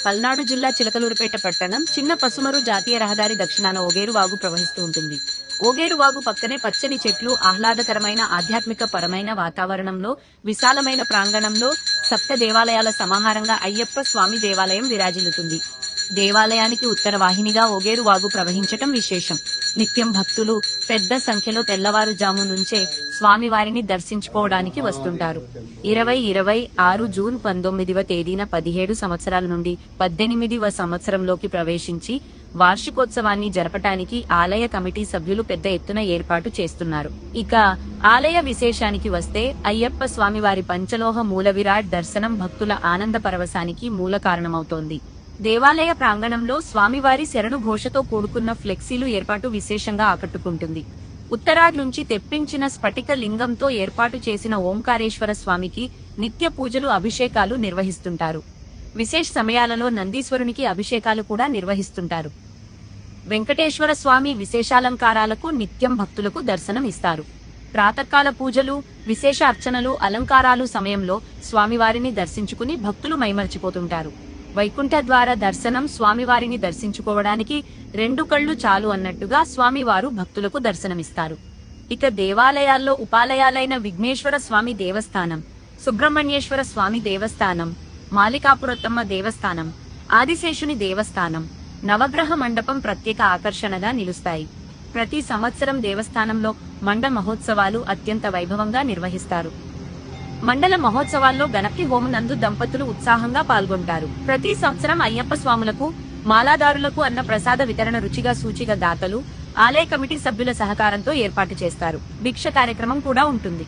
పల్నాడు జిల్లా చిలకలూరుపేట పట్టణం చిన్న పసుమరు జాతీయ రహదారి దక్షిణాన ఓగేరు వాగు ప్రవహిస్తూ ఉంటుంది. ఓగేరు వాగు పక్కనే పచ్చని చెట్లు, ఆహ్లాదకరమైన ఆధ్యాత్మిక పరమైన వాతావరణంలో విశాలమైన ప్రాంగణంలో సప్త దేవాలయాల సమాహారంగా అయ్యప్ప స్వామి దేవాలయం విరాజిల్లుతుంది. దేవాలయానికి ఉత్తర వాహినిగా ఓగేరు వాగు ప్రవహించటం విశేషం. నిత్యం భక్తులు పెద్ద సంఖ్యలో తెల్లవారుజాము నుంచే స్వామివారిని దర్శించుకోవడానికి వస్తుంటారు. 2026 జూన్ 19వ తేదీన 17 సంవత్సరాల నుండి 18వ సంవత్సరంలోకి ప్రవేశించి వార్షికోత్సవాన్ని జరపటానికి ఆలయ కమిటీ సభ్యులు పెద్ద ఎత్తున ఏర్పాటు చేస్తున్నారు. ఇక ఆలయ విశేషానికి వస్తే అయ్యప్ప స్వామివారి పంచలోహ మూల విరాట్ దర్శనం భక్తుల ఆనంద పరవశానికి మూల కారణమవుతోంది. దేవాలయ ప్రాంగణంలో స్వామివారి శరణు ఘోషతో కూడుకున్న ఫ్లెక్సీలు ఏర్పాటు విశేషంగా ఆకట్టుకుంటుంది. ఉత్తరాది నుంచి తెప్పించిన స్ఫటిక లింగంతో ఏర్పాటు చేసిన ఓంకారేశ్వర స్వామికి నిత్య పూజలు, అభిషేకాలు నిర్వహిస్తుంటారు. విశేష సమయాలలో నందీశ్వరునికి అభిషేకాలు కూడా నిర్వహిస్తుంటారు. వెంకటేశ్వర స్వామి విశేషాలంకారాలకు నిత్యం భక్తులకు దర్శనం ఇస్తారు. ప్రాతకాల పూజలు, విశేష అర్చనలు, అలంకారాలు సమయంలో స్వామివారిని దర్శించుకుని భక్తులు మైమర్చిపోతుంటారు. వైకుంఠ ద్వార దర్శనం, స్వామివారిని దర్శించుకోవడానికి 2 కళ్ళు చాలు అన్నట్టుగా స్వామివారు భక్తులకు దర్శనమిస్తారు. ఇక దేవాలయాల్లో ఉపాలయాలైన విఘ్నేశ్వర స్వామి దేవస్థానం, సుబ్రహ్మణ్యేశ్వర స్వామి దేవస్థానం, మాలికాపురత్తమ్మ దేవస్థానం, ఆదిశేషుని దేవస్థానం, నవగ్రహ మండపం ప్రత్యేక ఆకర్షణగా నిలుస్తాయి. ప్రతి సంవత్సరం దేవస్థానంలో మండ మహోత్సవాలు అత్యంత వైభవంగా నిర్వహిస్తారు. మండల మహోత్సవాల్లో గణపతి హోమం నందు దంపతులు ఉత్సాహంగా పాల్గొంటారు. ప్రతి సంవత్సరం అయ్యప్ప స్వాములకు, మాలాదారులకు అన్న ప్రసాద వితరణ రుచిగా సూచిగా దాతలు, ఆలయ కమిటీ సభ్యుల సహకారంతో ఏర్పాటు చేస్తారు. భిక్ష కార్యక్రమం కూడా ఉంటుంది.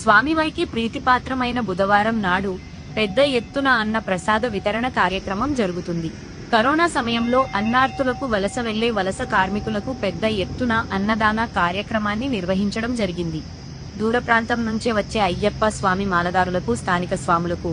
స్వామివారికి ప్రీతిపాత్రమైన బుధవారం నాడు పెద్ద ఎత్తున అన్న ప్రసాద వితరణ కార్యక్రమం జరుగుతుంది. కరోనా సమయంలో అన్నార్తులకు వలస వెళ్లే వలస కార్మికులకు పెద్ద ఎత్తున అన్నదాన కార్యక్రమాన్ని నిర్వహించడం జరిగింది. దూర ప్రాంతం నుంచే వచ్చే అయ్యప్ప స్వామి మాలదారులకు, స్థానిక స్వాములకు,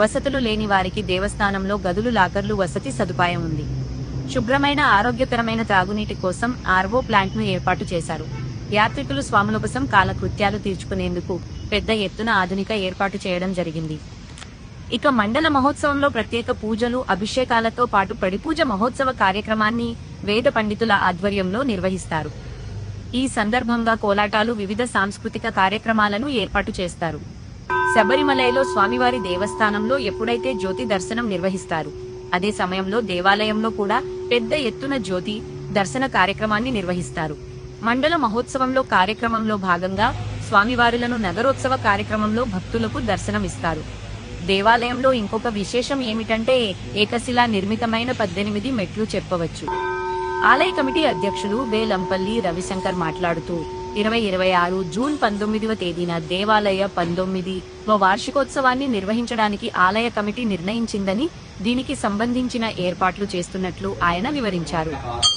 వసతులు లేని వారికి దేవస్థానంలో గదులు, లాకర్లు, వసతి సదుపాయం ఉంది. శుభ్రమైన ఆరోగ్యకరమైన త్రాగునీటి కోసం ఆర్వో ప్లాంట్ ను ఏర్పాటు చేశారు. యాత్రికులు స్వాముల కోసం కాలకృత్యాలు తీర్చుకునేందుకు పెద్ద ఎత్తున ఆధునిక ఏర్పాటు చేయడం జరిగింది. ఇక మండల మహోత్సవంలో ప్రత్యేక పూజలు, అభిషేకాలతో పాటు పడిపూజ మహోత్సవ కార్యక్రమాన్ని వేద పండితుల ఆధ్వర్యంలో నిర్వహిస్తారు. ఈ సందర్భంగా కోలాటాలు, వివిధ సాంస్కృతిక కార్యక్రమాలను ఏర్పాటు చేస్తారు. శబరిమలలో స్వామివారి దేవస్థానంలో ఎప్పుడైతే జ్యోతి దర్శనం నిర్వహిస్తారు, అదే సమయంలో దేవాలయంలో కూడా పెద్ద ఎత్తున జ్యోతి దర్శన కార్యక్రమాన్ని నిర్వహిస్తారు. మండల మహోత్సవంలో కార్యక్రమంలో భాగంగా స్వామివారులను నగరోత్సవ కార్యక్రమంలో భక్తులకు దర్శనమిస్తారు. దేవాలయంలో ఇంకొక విశేషం ఏమిటంటే ఏకశిలా నిర్మితమైన 18 మెట్లు చెప్పవచ్చు. ఆలయ కమిటీ అధ్యక్షులు వేలంపల్లి రవిశంకర్ మాట్లాడుతూ 2026 జూన్ 19వ తేదీన దేవాలయ 19వ వార్షికోత్సవాన్ని నిర్వహించడానికి ఆలయ కమిటీ నిర్ణయించిందని, దీనికి సంబంధించిన ఏర్పాట్లు చేస్తున్నట్లు ఆయన వివరించారు.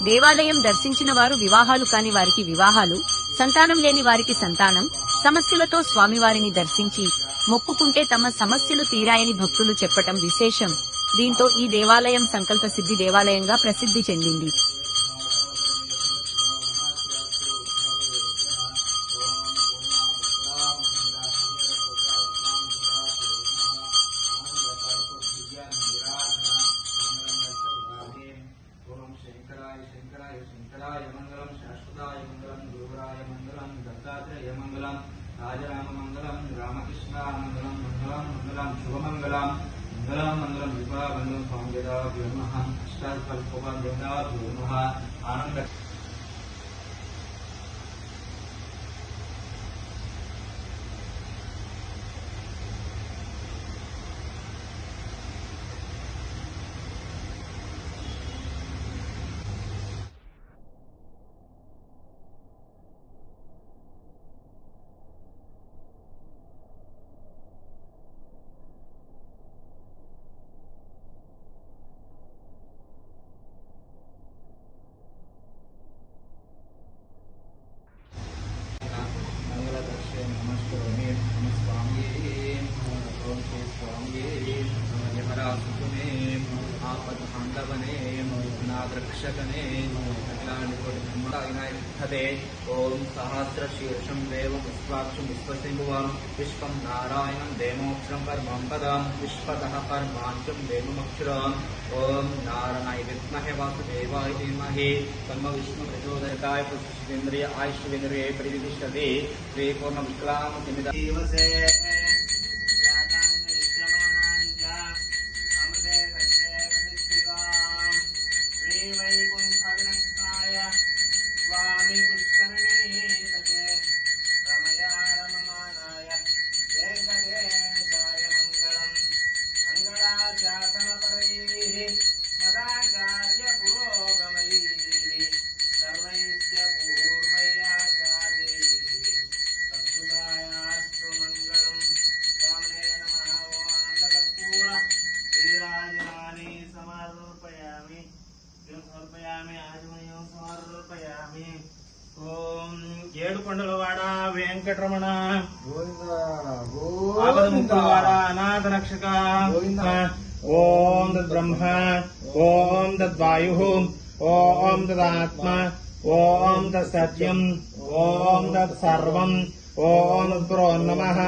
దేవాలయం దర్శించిన వారు వివాహాలు కాని వారికి వివాహాలు, సంతానం లేని వారికి సంతానం, సమస్యలతో స్వామివారిని దర్శించి మొక్కుకుంటే తమ సమస్యలు తీరాయని భక్తులు చెప్పటం విశేషం. దీంతో ఈ దేవాలయం సంకల్ప సిద్ధి దేవాలయంగా ప్రసిద్ధి చెందింది. శంకరాయ మంగళం, శాశ్వతాయ మంగళం, గురువరాయ మంగళం, దత్తాత్రేయ మంగళం, రాజరామ మంగళం, రామకృష్ణ మంగళం, మంగళం మంగళం, శుభమంగళం, మంగళం మంగళం, విభావంగళం, స్వామిదాభ్యో నమః, అష్టాకల్పవందాభ్యో నమః. ఆనంద నమస్కారమే నమ స్వామియే ఓం శ్రీ స్వామియే నమ యమరాజునే ఆపద్ బాంధవనే अनाद्रक्षकने विनायकते ओम सहस्रशीर्षं देवं विश्वाक्षं विश्वसिंहुवं विश्वं नारायणं देवोक्षरं परमं पदं विश्वतः परमांशं देवमक्षरम् ओम नारायणाय विद्महे वासुदेवाय धीमहि तन्नो विष्णु प्रचोदयाय पुष्पेन्द्रिय आयुष्येन्द्रिय प्रतिष्ठते श्रीपूर्ण विक्राम दिवसे स्वामी पुष्करणी तटे रमया रममानाय वेंकटेशाय मंगलम मंगलाशासनपरैः मदाचार्य पुरोगमैः सर्वैश्च पूर्वैराचार्यैः तत्सुदायास्तु मंगलम स्वामिने नमः ओमानन्दकर्पूर श्रीराजराणी समर्पयामि आजमनीయం సమర్పయామి ఓం ఏడుకొండలవాడ వెంకటరమణ ఆపదముక్తులవాడ అనాథ రక్షక ఓం తద్బ్రహ్మ ఓం తద్వాయు ఓం తదాత్మ ఓం తత్సత్యం ఓం తత్సర్వం ఓం తత్పురో నమః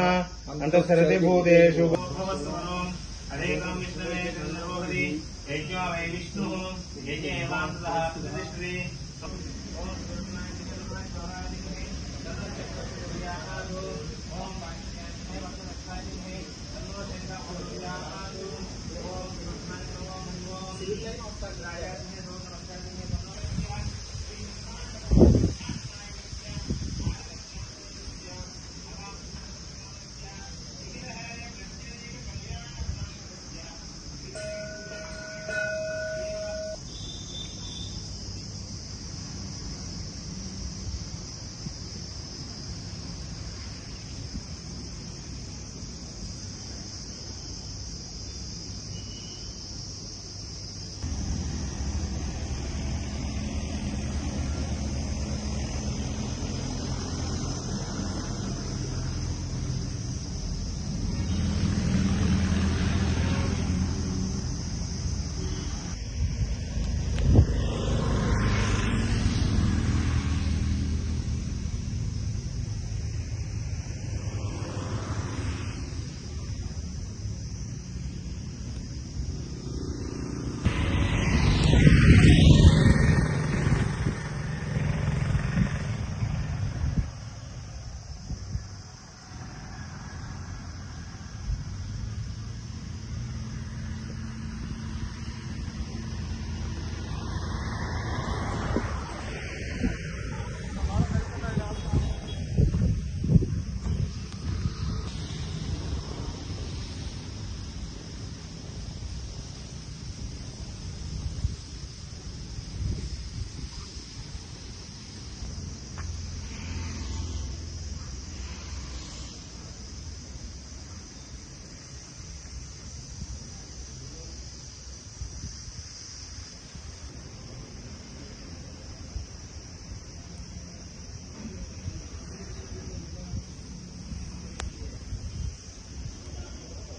అంతఃసరతి భూతేషు హరేకం విష్ణవే చంద్రోహరి యజ్ఞో వై విష్ణు యజ్ఞేవాంతః ప్రతిష్ఠతే ఓం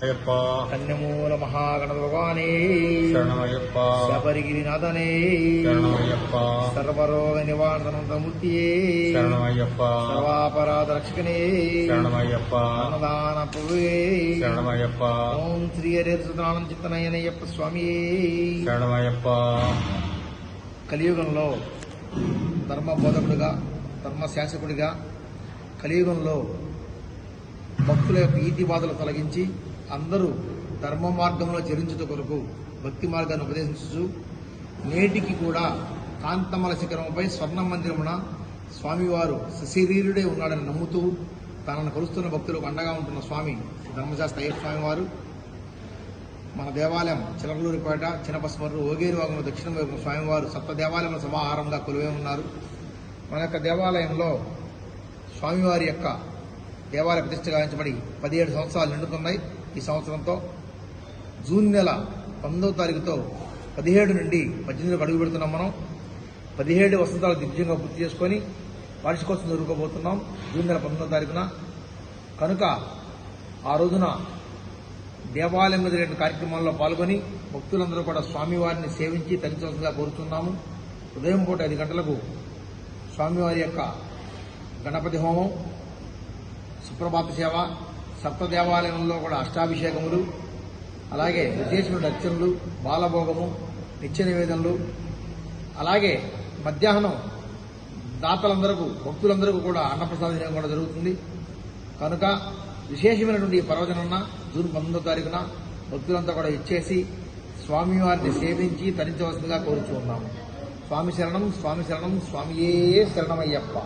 అయ్యప్ప కన్యమూల మహాగణపతి భగవానే శరణమయ్యప్ప శబరిగిరినాథనే శరణమయ్యప్ప సర్వరోగ నివారణమూర్తియే శరణమయ్యప్ప సర్వాపరాధ రక్షకనే శరణమయ్యప్ప అన్నదాన ప్రభువే శరణమయ్యప్ప ఓం శ్రీ హరే సుతనానం చిత్తనయ్యనయ్యప్ప స్వామియే శరణమయ్యప్ప కలియుగంలో ధర్మ బోధకుడిగా ధర్మ శాసకుడిగా కలియుగంలో భక్తుల యొక్క ఈతి బాధలు తొలగించి అందరూ ధర్మ మార్గంలో చరించుట కొరకు భక్తి మార్గాన్ని ఉపదేశించు నేటికి కూడా కాంతమల శిఖరముపై స్వర్ణ మందిరమున స్వామివారు సశరీరుడే ఉన్నాడని నమ్ముతూ తనను కొలుస్తున్న భక్తులకు అండగా ఉంటున్న స్వామి ధర్మశాస్త్ర అయ్యప్ప స్వామివారు మన దేవాలయం చిలకలూరిపేట చిన్నపస్మర్రు ఓగేరు వాగుల దక్షిణ వైపు స్వామివారు సప్త దేవాలయంలో సమాహారంగా కొలువై ఉన్నారు. మన యొక్క దేవాలయంలో స్వామివారి యొక్క దేవాలయ ప్రతిష్ఠ గావించబడి 17 సంవత్సరాలు నిండుతున్నాయి. ఈ సంవత్సరంతో జూన్ నెల 9వ తారీఖుతో 17 నుండి 18 అడుగు పెడుతున్నాం. మనం 17 వసంతాలు దిగ్విజయంగా పూర్తి చేసుకొని వార్షికోత్సవం జరుపుకోబోతున్నాం. జూన్ నెల 19వ తారీఖున కనుక ఆ రోజున దేవాలయం మీద రెండు కార్యక్రమాల్లో పాల్గొని భక్తులందరూ కూడా స్వామివారిని సేవించి తరించవలసిందిగా కోరుతున్నాము. ఉదయం పూట 5 గంటలకు స్వామివారి యొక్క గణపతి హోమం, సుప్రభాత సేవ, సప్త దేవాలయంలో కూడా అష్టాభిషేకములు, అలాగే విశేషమైన అర్చనలు, బాలభోగము, నిత్య నివేదనలు, అలాగే మధ్యాహ్నం దాతలందరకు భక్తులందరికీ కూడా అన్నప్రసాదం కూడా జరుగుతుంది. కనుక విశేషమైనటువంటి ఈ పర్వదినాన్న జూన్ 19వ తారీఖున భక్తులంతా కూడా ఇచ్చేసి స్వామివారిని సేవించి తరించవలసిందిగా కోరుచూ ఉన్నాము. స్వామి శరణం, స్వామి శరణం, స్వామియే శరణమయ్యప్ప.